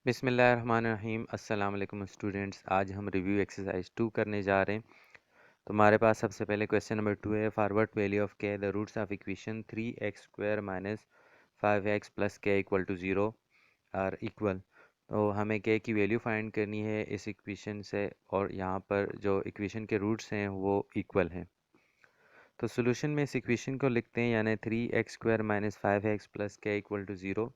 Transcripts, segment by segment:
बिस्मिल्लाहिर्रहमानिर्रहीम। अस्सलाम वालेकुम स्टूडेंट्स। आज हम रिव्यू एक्सरसाइज 2 करने जा रहे हैं। तो हमारे पास सबसे पहले क्वेश्चन नंबर 2 है, forward value of k the roots of equation 3x² minus 5x plus k equal to 0 are equal. तो हमें के की वैल्यू फाइंड करनी है इस इक्वेशन से, और यहाँ पर जो इक्वेशन के रूट्स हैं वो इक्वल हैं। तो सोल्यूशन में इस इक्वेशन को लिखते हैं, यानी 3x² minus 5x plus k equal to 0।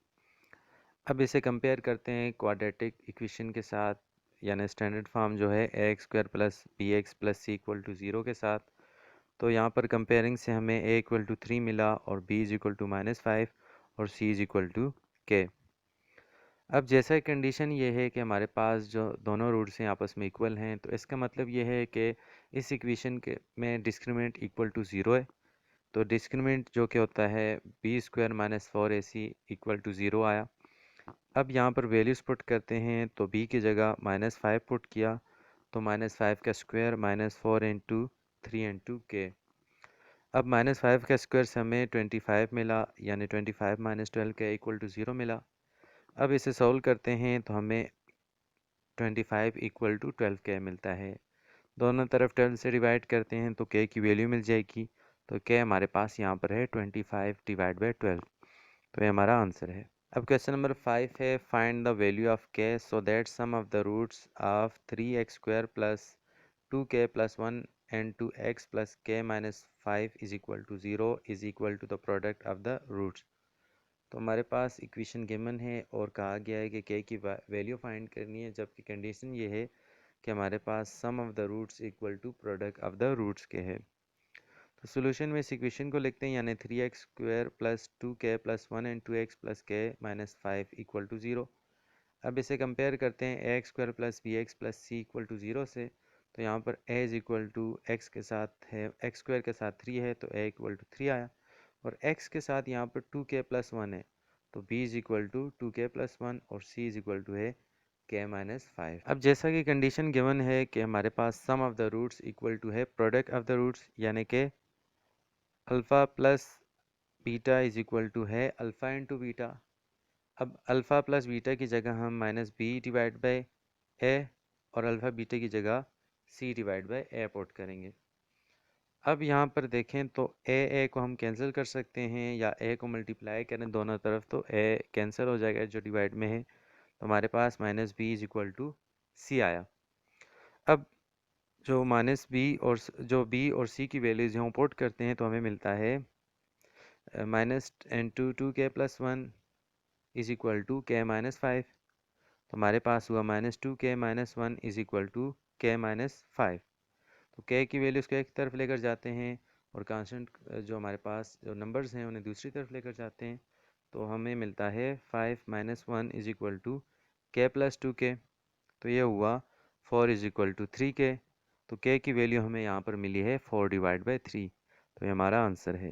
अब इसे कंपेयर करते हैं क्वाड्रेटिक इक्वेशन के साथ, यानी स्टैंडर्ड फॉर्म जो है ax² plus bx plus c equal to 0 के साथ। तो यहाँ पर कंपेयरिंग से हमें a इक्वल टू 3 मिला और b इज इक्वल टू -5 और c is equal to k। अब जैसा कंडीशन ये है कि हमारे पास जो दोनों रूट्स हैं आपस में इक्वल हैं, तो इसका मतलब ये है कि इस इक्वेशन के में डिस्क्रिमिनेंट इक्वल टू 0 है। तो डिस्क्रिमिनेंट जो कि होता है b² minus 4ac equal to 0 आया। अब यहाँ पर वैल्यूज़ पुट करते हैं, तो b की जगह -5 पुट किया, तो -5 का स्क्वायर -4 इंटू 3 इंटू के। अब -5 का स्क्वायर से हमें 25 मिला, यानी 25 माइनस 12 के इक्वल टू 0 मिला। अब इसे सॉल्व करते हैं तो हमें 25 इक्वल टू 12 के मिलता है। दोनों तरफ 12 से डिवाइड करते हैं तो के की वैल्यू मिल जाएगी। तो के हमारे पास यहाँ पर है 25 डिवाइड बाई 12। तो ये हमारा आंसर है। अब क्वेश्चन नंबर 5 है, find the value of k so that sum of the roots of 3x² plus 2k plus 1 and 2x plus k minus 5 is equal to 0 is equal to the product of the roots. तो हमारे पास equation given है और कहा गया है कि k की value find करनी है, जबकि कंडीशन ये है कि हमारे पास sum of the roots equal to product of the roots के है। तो सोल्यूशन में इस इक्वेशन को लिखते हैं, यानी 3x² plus 2k plus 1 and 2x plus k minus 5 equal to 0। अब इसे कंपेयर करते हैं ax² plus bx plus c equal to 0 से। तो यहाँ पर a is equal to x के साथ है, x² के साथ 3 है तो a इक्वल टू 3 आया, और x के साथ यहाँ पर 2k प्लस 1 है तो b is equal to 2k plus 1 और c इज इक्वल टू है k माइनस 5। अब जैसा कि कंडीशन गिवन है कि हमारे पास sum of the roots equal to है प्रोडक्ट ऑफ द रूट्स, यानी कि alpha plus beta is equal to है अल्फ़ा इंटू बीटा। अब अल्फ़ा प्लस बीटा की जगह हम minus B divide by a और अल्फ़ा बीटा की जगह c divide by A put करेंगे। अब यहाँ पर देखें तो ए को हम कैंसिल कर सकते हैं या ए को मल्टीप्लाई करें दोनों तरफ तो ए कैंसिल हो जाएगा जो डिवाइड में है। तो हमारे पास minus b is equal to c आया। अब जो माइनस बी और जो बी और सी की वैल्यूज़ यहाँ पुट करते हैं तो हमें मिलता है -2k plus 1 is equal to k minus 5। तो हमारे पास हुआ -2k minus 1 is equal to k minus 5। तो के की वैल्यूज़ को एक तरफ लेकर जाते हैं और कांस्टेंट जो हमारे पास जो नंबर्स हैं उन्हें दूसरी तरफ लेकर जाते हैं। तो हमें मिलता है 5 माइनस 1 इज इक्वल टू के प्लस 2k। तो ये हुआ 4 इज इक्वल टू 3k। तो के की वैल्यू हमें यहाँ पर मिली है 4 डिवाइड बाई 3। तो ये हमारा आंसर है।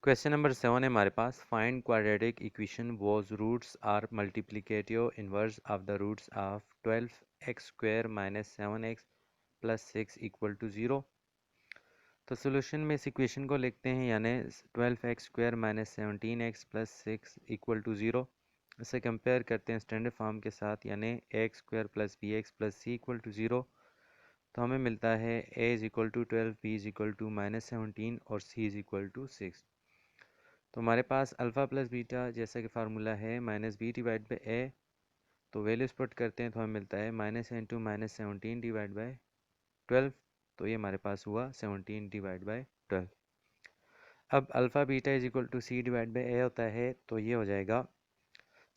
क्वेश्चन नंबर 7 है हमारे पास, find quadratic equation whose roots are multiplicative inverse of the roots of 12x² minus 7x plus 6 equal to 0। तो सोल्यूशन में इस इक्वेशन को लिखते हैं, यानी 12x² minus 17x plus 6 equal to 0। इसे कंपेयर करते हैं स्टैंडर्ड फॉर्म के साथ, यानी ax² plus bx plus c equal to 0। तो हमें मिलता है a is equal to 12, b is equal to -17 और c इज इक्वल टू 6। तो हमारे पास अल्फ़ा प्लस बीटा जैसा कि फार्मूला है माइनस बी डिवाइड बाई ए। तो वैल्यूज पुट करते हैं तो हमें मिलता है -into -17 डिवाइड बाई 12। तो ये हमारे पास हुआ 17 डिवाइड बाई 12। अब alpha beta is equal to C divide by A होता है, तो ये हो जाएगा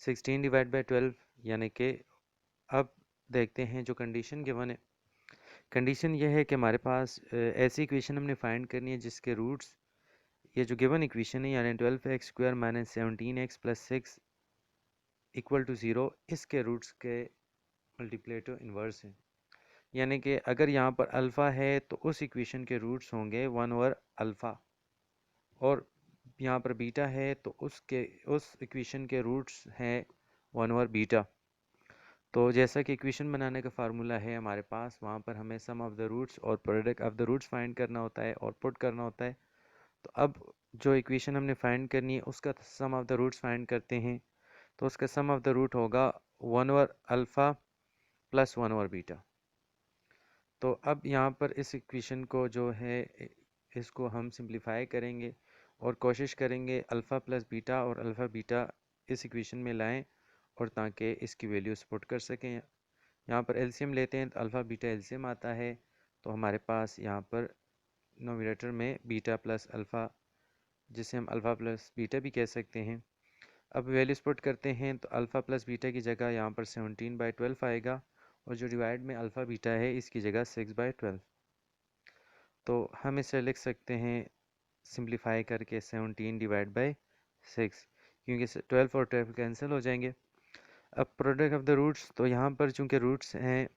16 डिवाइड बाई 12, यानी कि अब देखते हैं जो कंडीशन गिवन है। कंडीशन ये है कि हमारे पास ऐसी इक्वेशन हमने फाइंड करनी है जिसके रूट्स, ये जो गिवन इक्वेशन है यानी 12x² minus 17x plus 6 equal to 0, इसके रूट्स के मल्टीप्लेटिव इन्वर्स हैं। यानी कि अगर यहाँ पर अल्फ़ा है तो उस इक्वेशन के रूट्स होंगे 1 ओवर अल्फ़ा, और यहाँ पर बीटा है तो उस इक्वेशन के रूट्स हैं 1 ओवर बीटा। तो जैसा कि इक्वेशन बनाने का फार्मूला है हमारे पास, वहाँ पर हमें सम ऑफ द रूट्स और product of the roots find करना होता है और पुट करना होता है। तो अब जो इक्वेशन हमने फाइंड करनी है उसका सम ऑफ द रूट्स फाइंड करते हैं। तो उसका सम ऑफ द रूट होगा 1 over alpha plus 1 over beta. तो अब यहाँ पर इस इक्वेशन को जो है इसको हम सिंप्लीफाई करेंगे और कोशिश करेंगे अल्फ़ा प्लस बीटा और अल्फ़ा बीटा इस इक्वेशन में लाएं और ताकि इसकी वैल्यू सपोर्ट कर सकें। यहाँ पर एलसीएम लेते हैं तो अल्फ़ा बीटा एलसीएम आता है, तो हमारे पास यहाँ पर नोमिनेटर में बीटा प्लस अल्फ़ा, जिसे हम अल्फ़ा प्लस बीटा भी कह सकते हैं। अब वैल्यू सपोर्ट करते हैं तो अल्फ़ा प्लस बीटा की जगह यहाँ पर 17/12 आएगा और जो डिवाइड में अल्फ़ा बीटा है इसकी जगह 6/12। तो हम इसे लिख सकते हैं सिंप्लीफाई करके 17/6, क्योंकि 12 और 12 कैंसिल हो जाएंगे। अब प्रोडक्ट ऑफ द रूट्स, तो यहाँ पर चूँकि रूट्स हैं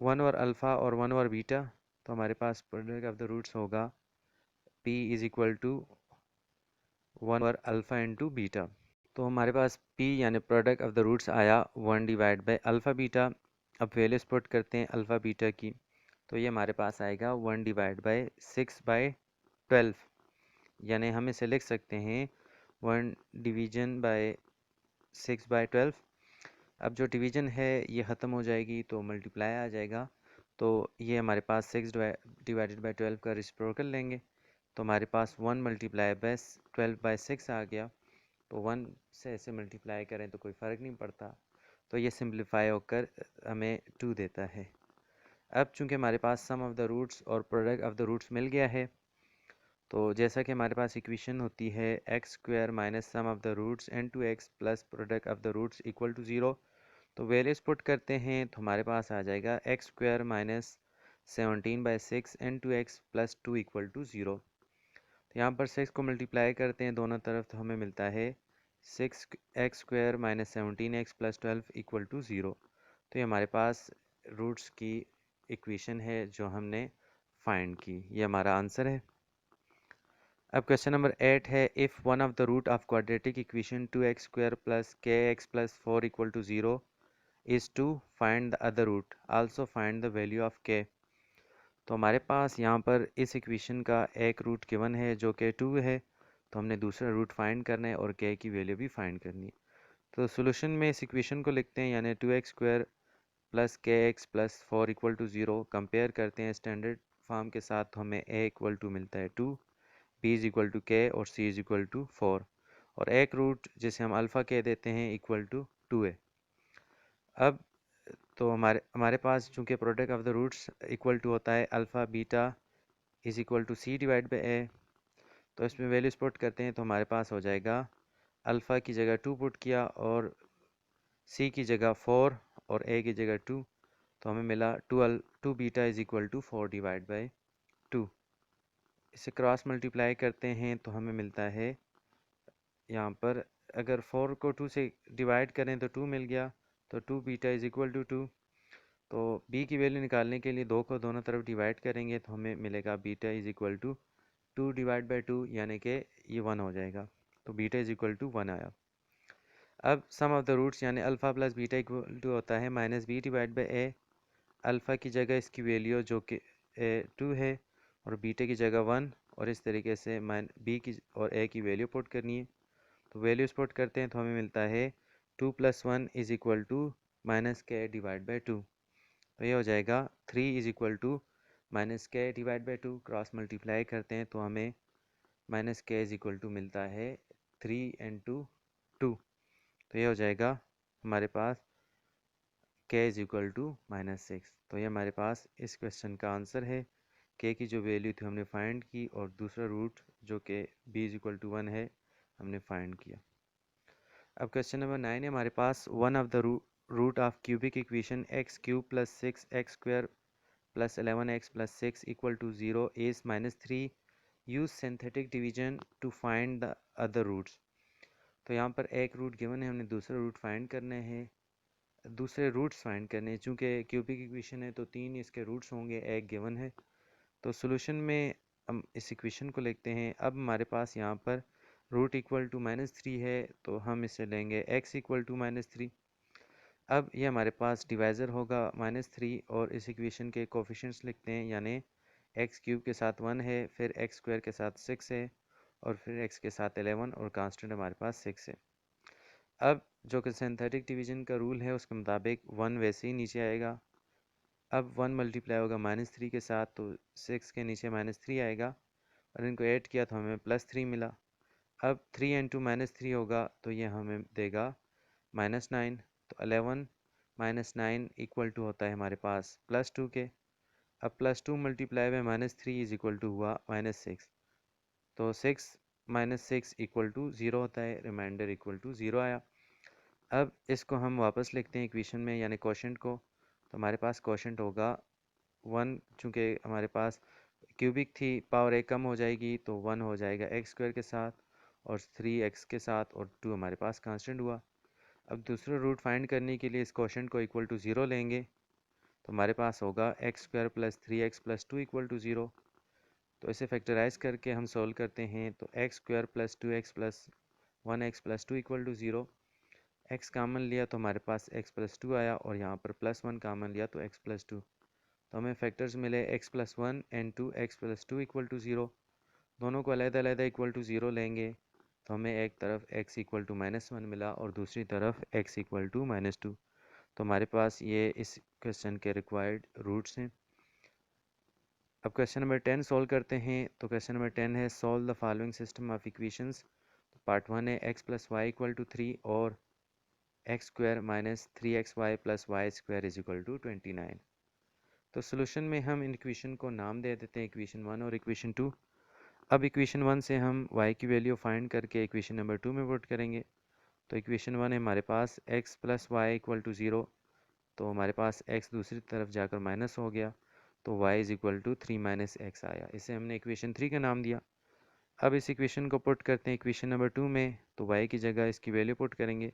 1 ओवर अल्फ़ा और 1 ओवर बीटा, तो हमारे पास प्रोडक्ट ऑफ द रूट्स होगा P is equal to 1 over alpha into beta. तो हमारे पास P यानी प्रोडक्ट ऑफ द रूट्स आया 1/अल्फ़ा बीटा। अब वैल्यूज पुट करते हैं अल्फ़ा बीटा की, तो ये हमारे पास आएगा 1/6/12, यानी हम इसे लिख सकते हैं 1 डिवीजन बाय 6/12। अब जो डिवीजन है ये ख़त्म हो जाएगी तो मल्टीप्लाई आ जाएगा, तो ये हमारे पास 6 डिवाइडेड बाई 12 का रेसिप्रोकल लेंगे, तो हमारे पास 1 मल्टीप्लाई बाय 12/6 आ गया। तो 1 से ऐसे मल्टीप्लाई करें तो कोई फ़र्क नहीं पड़ता, तो ये सिंप्लीफाई होकर हमें 2 देता है। अब चूंकि हमारे पास सम ऑफ द रूट्स और प्रोडक्ट ऑफ द रूट्स मिल गया है, तो जैसा कि हमारे पास इक्वेशन होती है x² minus sum of the roots n2x plus product of the roots equal to 0, तो वैल्यूज पुट करते हैं तो हमारे पास आ जाएगा x² minus 17/6 n2x plus 2 equal to 0। तो यहाँ पर 6 को मल्टीप्लाई करते हैं दोनों तरफ, तो हमें मिलता है 6x² minus 17x plus 12 equal to 0। तो ये हमारे पास रूट्स की इक्वेशन है जो हमने फाइंड की, ये हमारा आंसर है। अब क्वेश्चन नंबर 8 है, if one of the root of quadratic equation 2x² plus kx plus 4 equal to 0 is two find the other root, also find the value of k। तो हमारे पास यहाँ पर इस इक्वेशन का एक रूट गिवन है जो कि 2 है, तो हमने दूसरा रूट फाइंड करना है और k की वैल्यू भी फाइंड करनी है। तो सोल्यूशन में इस इक्वेशन को लिखते हैं, यानी 2x² plus kx plus 4 equal to 0, compare करते हैं स्टैंडर्ड फॉर्म के साथ, तो हमें a इक्वल टू मिलता है 2, b is equal to k और c इज इक्वल टू 4, और एक रूट जिसे हम अल्फ़ा कह देते हैं इक्वल टू 2 है। अब तो हमारे पास चूंकि product of the roots equal to होता है alpha beta is equal to c divide by a, तो इसमें वैल्यूज पुट करते हैं तो हमारे पास हो जाएगा अल्फ़ा की जगह 2 पुट किया और c की जगह 4 और a की जगह 2, तो हमें मिला 2 beta is equal to 4 divide by 2। इसे क्रॉस मल्टीप्लाई करते हैं तो हमें मिलता है यहाँ पर, अगर 4 को 2 से डिवाइड करें तो 2 मिल गया, तो 2 बीटा इज इक्वल टू 2। तो b की वैल्यू निकालने के लिए 2 को दोनों तरफ डिवाइड करेंगे तो हमें मिलेगा beta is equal to 2 divide by 2, यानी कि ये 1 हो जाएगा, तो बीटा इज इक्वल टू 1 आया। अब सम ऑफ द रूट्स यानी alpha plus beta equal to होता है minus B divide by A. Alpha की जगह इसकी वैल्यू जो कि 2 है और बीटा की जगह 1, और इस तरीके से बी की और ए की वैल्यू पुट करनी है, तो वैल्यूज पुट करते हैं तो हमें मिलता है 2 + 1 इज इक्वल टू माइनस के डिवाइड बाई 2, तो ये हो जाएगा 3 इज इक्वल टू माइनस के डिवाइड बाई 2। क्रॉस मल्टीप्लाई करते हैं तो हमें माइनस के इज इक्वल टू मिलता है 3 × 2, तो ये हो जाएगा हमारे पास k इज इक्वल टू -6। तो ये हमारे पास इस क्वेश्चन का आंसर है। k की जो वैल्यू थी हमने फाइंड की और दूसरा रूट जो कि b इज इक्वल टू 1 है हमने फाइंड किया। अब क्वेश्चन नंबर 9 है हमारे पास, one of the root of cubic equation x³ + 6x² + 11x + 6 equal to 0 is -3, use synthetic division to find the other roots. तो यहाँ पर एक रूट गिवन है, हमने दूसरा रूट फाइंड करने हैं, दूसरे रूट्स फाइंड करने हैं। चूँकि क्यूबिक इक्वेशन है तो 3 इसके रूट्स होंगे, एक गिवन है, तो सोल्यूशन में हम इस इक्वेशन को लिखते हैं। अब हमारे पास यहाँ पर रूट इक्वल टू -3 है, तो हम इसे लेंगे x इक्वल टू -3। अब ये हमारे पास डिवाइज़र होगा -3, और इस इक्वेशन के कोफिशिएंट्स लिखते हैं, यानी x³ के साथ 1 है, फिर x² के साथ 6 है, और फिर x के साथ 11, और कांस्टेंट हमारे पास 6 है। अब जो कि सिंथेटिक डिवीजन का रूल है उसके मुताबिक 1 वैसे ही नीचे आएगा। अब 1 मल्टीप्लाई होगा -3 के साथ, तो 6 के नीचे -3 आएगा और इनको ऐड किया तो हमें +3 मिला। अब 3 इंटू -3 होगा तो ये हमें देगा -9। तो 11 -9 इक्वल टू होता है हमारे पास +2 के। अब +2 multiply by -3 is equal to हुआ -6। तो 6 -6 इक्वल टू 0 होता है, रिमाइंडर इक्वल टू 0 आया। अब इसको हम वापस लिखते हैं इक्वेशन में, यानी क्वोशंट को। तो हमारे पास क्वोशंट होगा 1, चूँकि हमारे पास क्यूबिक थी, पावर 1 कम हो जाएगी तो 1 हो जाएगा एक्स स्क्वायर के साथ और 3x के साथ, और 2 हमारे पास कांस्टेंट हुआ। अब दूसरा रूट फाइंड करने के लिए इस क्वोशंट को इक्वल टू 0 लेंगे, तो हमारे पास होगा x square plus 3x plus 2 equal to 0। तो इसे फैक्टराइज करके हम सोल्व करते हैं, तो x square plus 2x plus 1x plus 2 equal to 0। x common लिया तो हमारे पास x प्लस 2 आया, और यहाँ पर +1 कामन लिया तो x प्लस 2। तो हमें फैक्टर्स मिले x plus 1 and 2 x plus 2 equal to 0। दोनों को अलग-अलग इक्वल टू 0 लेंगे तो हमें एक तरफ x इक्वल टू -1 मिला और दूसरी तरफ x इक्वल टू -2। तो हमारे पास ये इस क्वेश्चन के रिक्वायर्ड रूट्स हैं। अब क्वेश्चन नंबर 10 सॉल्व करते हैं। तो क्वेश्चन नंबर 10 है solve the following system of equations. Part 1 है x plus y equal to 3 और x square minus 3xy plus y square is equal to 29। तो सोल्यूशन में हम इन इक्वेशन को नाम दे देते हैं इक्वेशन 1 और इक्वेशन 2। अब इक्वेशन 1 से हम y की वैल्यू फाइंड करके इक्वेशन नंबर 2 में पुट करेंगे। तो इक्वेशन 1 है हमारे पास x plus y equal to 0, तो हमारे पास x दूसरी तरफ जाकर माइनस हो गया, तो y is equal to 3 minus x आया। इसे हमने इक्वेशन 3 का नाम दिया। अब इस इक्वेशन को पुट करते हैं इक्वेशन नंबर 2 में, तो y की जगह इसकी वैल्यू पुट करेंगे।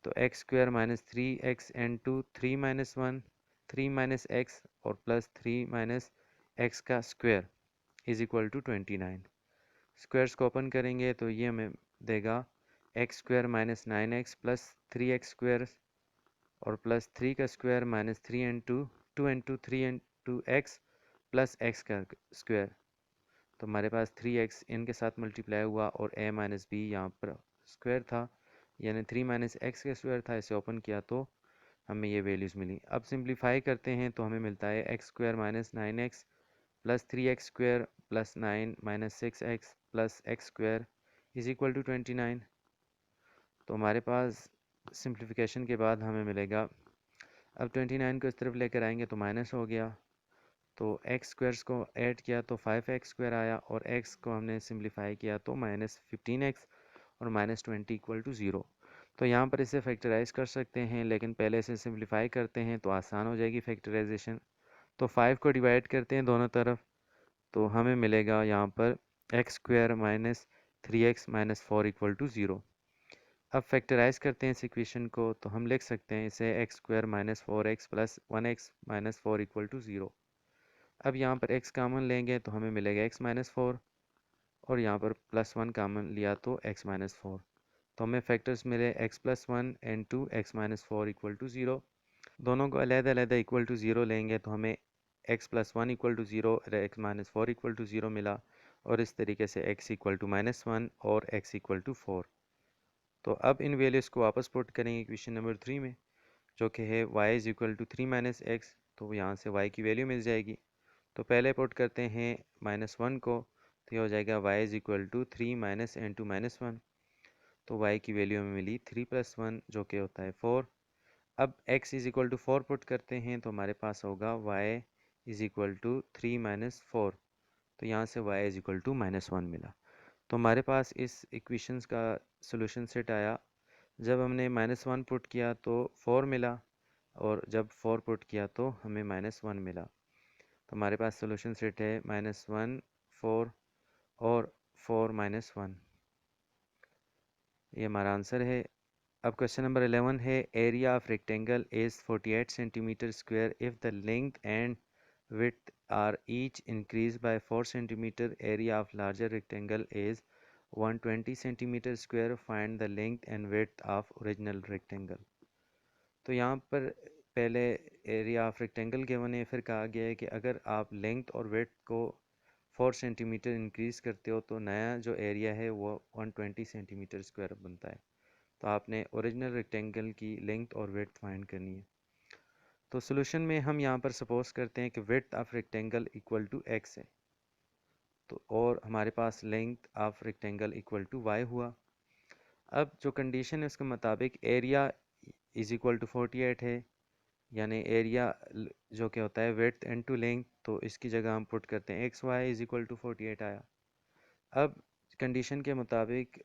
तो x square minus 3x and 2 3 minus 1 3 minus x और प्लस 3 माइनस एक्स का square is equal to 29। Squares को ओपन करेंगे तो ये हमें देगा x square minus 9x plus 3x square और प्लस 3 का square minus 3 into 2 into 3 into x plus x का स्क्वायर। तो हमारे पास 3x इनके साथ मल्टीप्लाई हुआ और a माइनस बी यहाँ पर स्क्वायर था, यानी 3 माइनस एक्स का स्क्वायर था। इसे ओपन किया तो हमें ये वैल्यूज़ मिली। अब सिंप्लीफाई करते हैं तो हमें मिलता है x square minus 9x plus 3x square plus 9 minus 6x plus x square is equal to 29। तो हमारे पास सिंप्लीफिकेशन के बाद हमें मिलेगा, अब 29 को इस तरफ लेकर आएंगे तो माइनस हो गया, तो एक्स स्क्वायर्स को ऐड किया तो 5x स्क्वायर आया, और x को हमने सिंप्लीफाई किया तो -15x और -20 इक्वल टू 0। तो यहाँ पर इसे फैक्टराइज कर सकते हैं, लेकिन पहले इसे सिंप्लीफाई करते हैं तो आसान हो जाएगी फैक्टराइजेशन। तो 5 को डिवाइड करते हैं दोनों तरफ, तो हमें मिलेगा यहाँ पर x square minus 3x minus 4 equal to 0। अब फैक्टराइज करते हैं इस इक्वेशन को, तो हम लिख सकते हैं इसे x square minus 4x plus 1x minus 4 equal to 0। अब यहाँ पर x कामन लेंगे तो हमें मिलेगा x माइनस 4, और यहाँ पर +1 कामन लिया तो x माइनस 4। तो हमें फैक्टर्स मिले x plus 1 and 2 x minus 4 equal to 0। दोनों को अलग-अलग इक्वल टू 0 लेंगे तो हमें x प्लस 1 इक्वल टू 0 और x माइनस 4 इक्वल टू 0 मिला, और इस तरीके से x इक्वल टू -1 और x इक्वल टू 4। तो अब इन वैल्यूज़ को वापस पुट करेंगे इक्वेशन नंबर 3 में, जो कि है y is equal to 3 minus x. तो यहाँ से y की वैल्यू मिल जाएगी। तो पहले पुट करते हैं -1 को, तो ये हो जाएगा y is equal to 3 minus into -1। तो y की वैल्यू हमें मिली 3 प्लस 1 जो कि होता है 4। अब x is equal to 4 put करते हैं तो हमारे पास होगा y is equal to 3 minus 4। तो यहाँ से y इज इक्वल टू -1 मिला। तो हमारे पास इस इक्वेशंस का सोल्यूशन सेट आया। जब हमने -1 पुट किया तो 4 मिला, और जब 4 पुट किया तो हमें -1 मिला। तो हमारे पास सोल्यूशन सेट है -1 4 और 4 -1। ये हमारा आंसर है। अब क्वेश्चन नंबर 11 है area of rectangle is 48 centimetre square if the length and width are each increased by 4 centimeter. Area of larger rectangle is 120 centimeter square. Find the length and width of original rectangle. तो यहाँ पर पहले area of rectangle given है, फिर कहा गया है कि अगर आप लेंथ और विड्थ को 4 सेंटीमीटर इंक्रीज़ करते हो तो नया जो एरिया है वो 120 सेंटीमीटर स्क्वायर बनता है। तो आपने ओरिजिनल रेक्टेंगल की लेंथ और विड्थ फाइंड करनी है। तो सोल्यूशन में हम यहाँ पर सपोज करते हैं कि width of rectangle equal to x है, तो और हमारे पास length of rectangle equal to y हुआ। अब जो कंडीशन है उसके मुताबिक एरिया इज इक्वल टू 48 है, यानी एरिया जो कि होता है विड्थ इनटू लेंथ, तो इसकी जगह हम पुट करते हैं x y is equal to 48 आया। अब कंडीशन के मुताबिक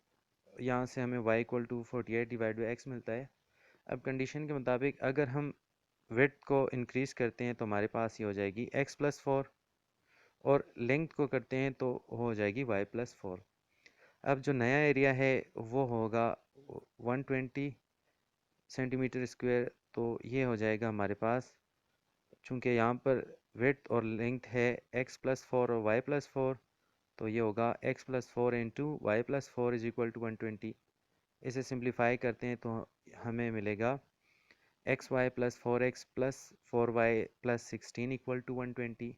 यहाँ से हमें y equal to 48 divide by x मिलता है। अब कंडीशन के मुताबिक अगर हम विड्थ को इंक्रीज़ करते हैं तो हमारे पास ये हो जाएगी x प्लस 4, और लेंथ को करते हैं तो हो जाएगी y प्लस 4। अब जो नया एरिया है वो होगा 120 सेंटीमीटर स्क्वायर, तो ये हो जाएगा हमारे पास, चूँकि यहाँ पर विड्थ और लेंथ है x प्लस 4 और y प्लस 4, तो ये होगा x plus 4 into y plus 4 is equal to 120। इसे सिंप्लीफाई करते हैं तो हमें मिलेगा x y plus 4x plus 4y plus 16 equal to 120।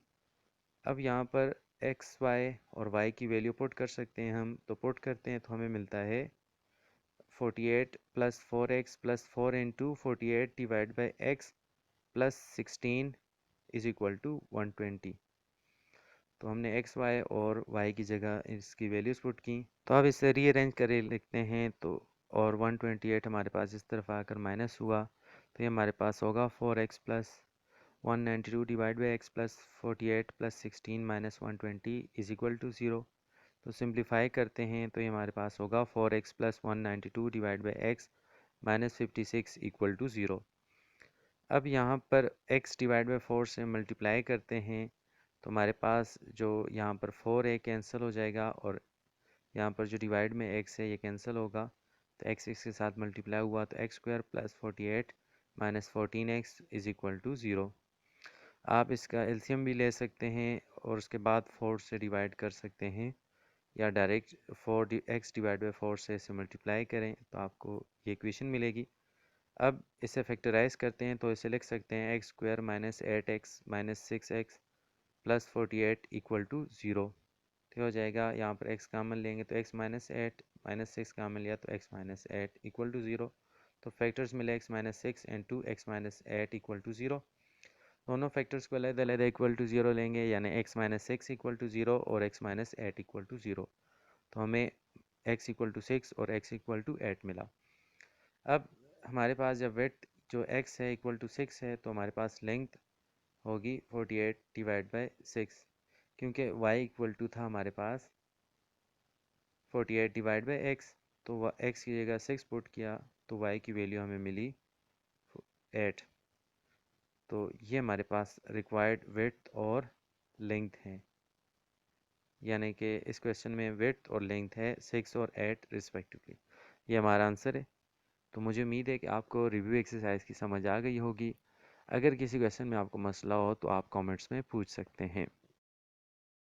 अब यहाँ पर एक्स वाई और y की वैल्यू पुट कर सकते हैं हम, तो पुट करते हैं तो हमें मिलता है 48 plus 4x plus 4 into 48 divide by x plus 16 is equal to 120। तो हमने x y और y की जगह इसकी वैल्यूज पुट की। तो अब इसे रीअरेंज करके लिखते हैं, तो और 128 हमारे पास इस तरफ आकर माइनस हुआ, तो ये हमारे पास होगा 4x plus 192 divide by x plus 48 plus 16 minus 120 is equal to 0। तो सिंप्लीफाई करते हैं तो ये हमारे पास होगा 4x plus 192 divide by x minus 56 equal to 0। अब यहाँ पर x डिवाइड बाई 4 से मल्टीप्लाई करते हैं तो हमारे पास जो यहाँ पर 4 है कैंसिल हो जाएगा, और यहाँ पर जो डिवाइड में x है ये कैंसिल होगा, तो x के साथ मल्टीप्लाई हुआ तो x square plus 48 minus 14x is equal to 0। आप इसका एलसीएम भी ले सकते हैं और उसके बाद 4 से डिवाइड कर सकते हैं, या डायरेक्ट 4x डिवाइड बाई 4 से इसे मल्टीप्लाई करें तो आपको ये इक्वेशन मिलेगी। अब इसे फैक्टराइज करते हैं तो इसे लिख सकते हैं x square minus 8x minus 6x plus 48 equal to 0। तो हो जाएगा, यहाँ पर x कामन लेंगे तो x माइनस 8 माइनस 6 कामन लिया तो x माइनस 8 इक्वल टू 0। तो फैक्टर्स मिले x minus 6 into x minus 8 equal to 0। दोनों फैक्टर्स को अलग अलग इक्वल टू 0 लेंगे, यानी x माइनस 6 इक्वल टू 0 और x माइनस 8 इक्वल टू 0। तो हमें x इक्वल टू 6 और x इक्वल टू 8 मिला। अब हमारे पास जब विड्थ जो x है इक्वल टू 6 है, तो हमारे पास लेंथ होगी 48 डिवाइड बाई 6, क्योंकि y इक्वल टू था हमारे पास 48 डिवाइड बाई एक्स, तो x की जगह 6 पुट किया तो y की वैल्यू हमें मिली 8। तो ये हमारे पास रिक्वायर्ड विड्थ और लेंथ है, यानी कि इस क्वेश्चन में विड्थ और लेंथ है 6 और 8 रिस्पेक्टिवली। ये हमारा आंसर है। तो मुझे उम्मीद है कि आपको रिव्यू एक्सरसाइज की समझ आ गई होगी। अगर किसी क्वेश्चन में आपको मसला हो तो आप कमेंट्स में पूछ सकते हैं।